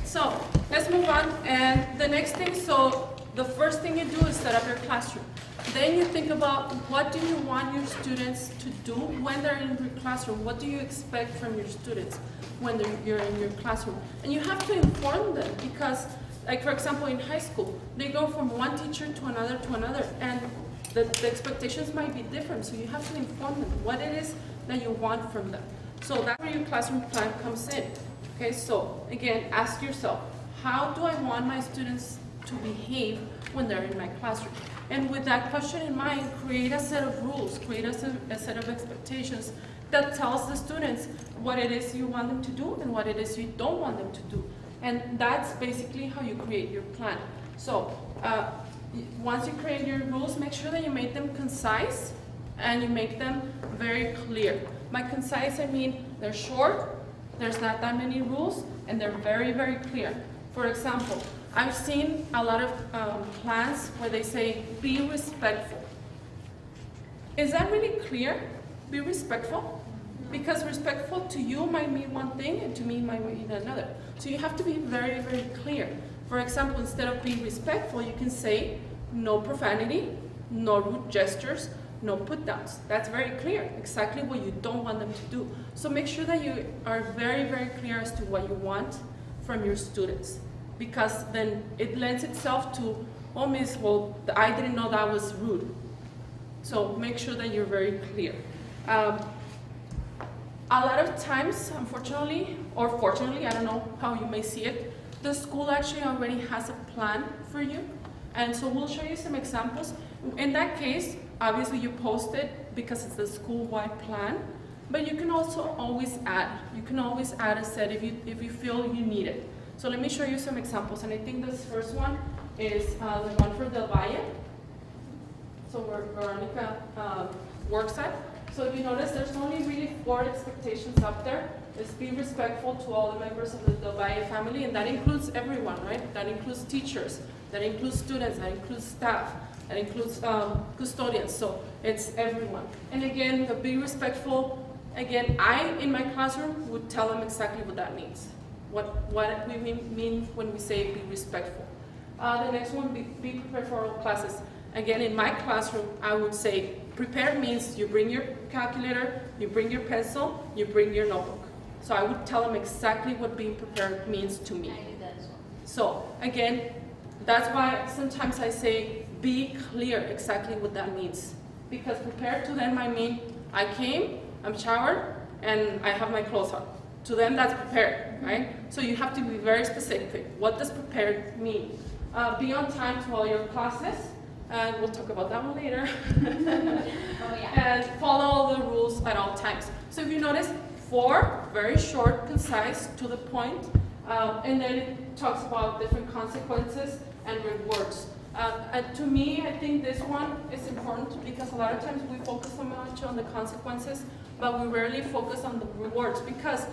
so let's move on. And the next thing, so the first thing you do is set up your classroom. Then you think about what do you want your students to do when they're in your classroom? What do you expect from your students when you're in your classroom? And you have to inform them because, like for example, in high school, they go from one teacher to another, and the expectations might be different. So you have to inform them what it is that you want from them. So that's where your classroom plan comes in. Okay, so again, ask yourself, how do I want my students to behave when they're in my classroom? And with that question in mind, create a set of rules, create a set of expectations that tells the students what it is you want them to do and what it is you don't want them to do. And that's basically how you create your plan. So once you create your rules, make sure that you make them concise and you make them very clear. By concise, I mean they're short, there's not that many rules, and they're very, very clear. For example, I've seen a lot of plans where they say, be respectful. Is that really clear? Be respectful? Because respectful to you might mean one thing and to me might mean another. So you have to be very, very clear. For example, instead of being respectful, you can say no profanity, no rude gestures, no put downs. That's very clear, exactly what you don't want them to do. So make sure that you are very, very clear as to what you want from your students. Because then it lends itself to, oh miss, well, I didn't know that was rude. So make sure that you're very clear. A lot of times, unfortunately, or fortunately, I don't know how you may see it, the school actually already has a plan for you. And so we'll show you some examples. In that case, obviously you post it because it's the school-wide plan, but you can also always add. You can always add a set if you feel you need it. So let me show you some examples, and I think this first one is the one for Del Valle. So where Veronica works at. So if you notice, there's only really 4 expectations up there. Is be respectful to all the members of the Del Valle family, and that includes everyone, right? That includes teachers, that includes students, that includes staff, that includes custodians, so it's everyone. And again, the be respectful, again, in my classroom would tell them exactly what that means. What we mean when we say be respectful. The next one, be prepared for all classes. Again, in my classroom, I would say prepared means you bring your calculator, you bring your pencil, you bring your notebook. So I would tell them exactly what being prepared means to me. So again, that's why sometimes I say be clear exactly what that means. Because prepared to them might mean I came, I'm showered, and I have my clothes on. To them, that's prepared, right? So you have to be very specific. What does prepared mean? Be on time to all your classes, and we'll talk about that one later. Oh, yeah. And follow all the rules at all times. So if you notice, 4, very short, concise, to the point, and then it talks about different consequences and rewards. And to me, I think this one is important because a lot of times we focus so much on the consequences, but we rarely focus on the rewards because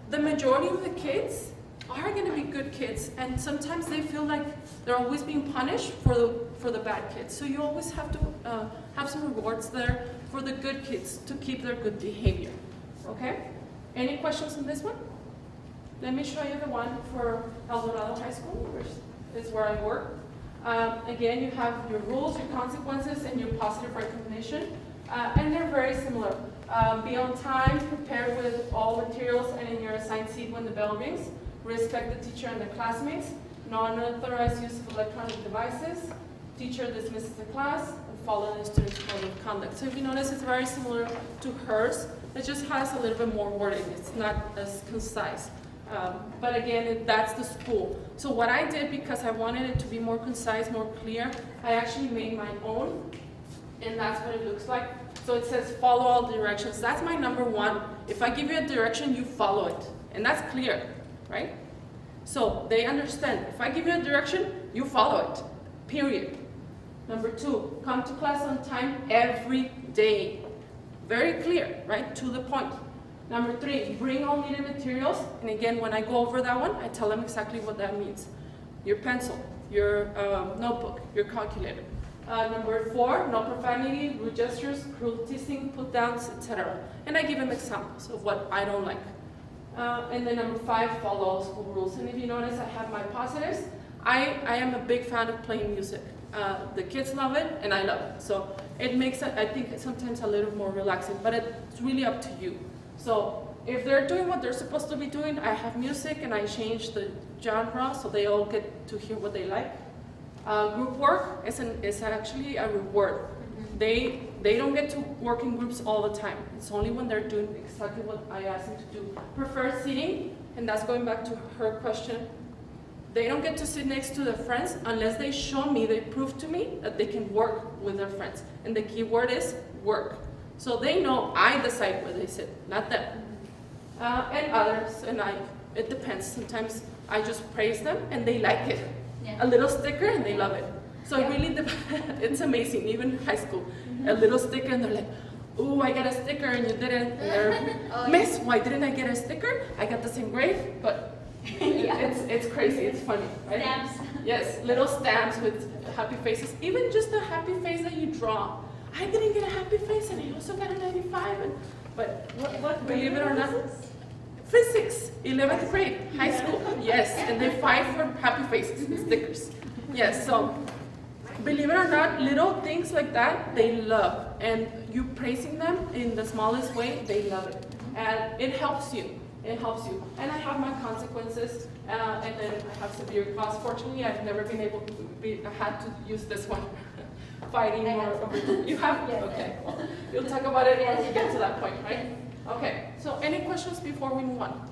the majority of the kids are going to be good kids, and sometimes they feel like they're always being punished for the bad kids. So you always have to have some rewards there for the good kids to keep their good behavior. Okay? Any questions on this one? Let me show you the one for El Dorado High School, which is where I work. Again, you have your rules, your consequences, and your positive recognition, and they're very similar. Be on time, prepare with all materials and in your assigned seat when the bell rings. Respect the teacher and the classmates. Non-authorized use of electronic devices. Teacher dismisses the class, and follow the student's code of conduct. So if you notice, it's very similar to hers. It just has a little bit more wording. It's not as concise. But again, that's the school. So what I did, because I wanted it to be more concise, more clear, I actually made my own, and that's what it looks like. So it says follow all directions. That's my number 1. If I give you a direction, you follow it. And that's clear, right? So they understand. If I give you a direction, you follow it, period. Number 2, come to class on time every day. Very clear, right? To the point. Number 3, bring all needed materials. And again, when I go over that one, I tell them exactly what that means. Your pencil, your notebook, your calculator. Number 4, no profanity, rude gestures, cruel teasing, put downs, etc. And I give them examples of what I don't like. And then number 5, follow school rules. And if you notice, I have my positives. I am a big fan of playing music. The kids love it, and I love it. So it makes it, I think, sometimes a little more relaxing, but it's really up to you. So if they're doing what they're supposed to be doing, I have music and I change the genre so they all get to hear what they like. Group work is actually a reward. They don't get to work in groups all the time. It's only when they're doing exactly what I asked them to do. Preferred seating, and that's going back to her question. They don't get to sit next to their friends unless they show me, they prove to me that they can work with their friends. And the key word is work. So they know I decide where they sit, not them. And others, and it depends. Sometimes I just praise them and they like it. Yeah. A little sticker and they love it. So it really it's amazing, even in high school. A little sticker and they're like, ooh, I got a sticker and you didn't. And they're, Miss, why didn't I get a sticker? I got the same grade, but it's crazy, it's funny, right? Stamps. Yes, little stamps with happy faces. Even just a happy face that you draw. I didn't get a happy face and I also got a 95. But what believe it or not, physics, 11th grade, high school, yes, and they fight for happy faces and stickers. Yes, so believe it or not, little things like that, they love. And you praising them in the smallest way, they love it. And it helps you. It helps you. And I have my consequences, and then I have severe costs. Fortunately, I've never been able to had to use this one. Fighting or you have? Yes. Okay. Well, you'll talk about it when we get to that point, right? Okay. So any questions before we move on?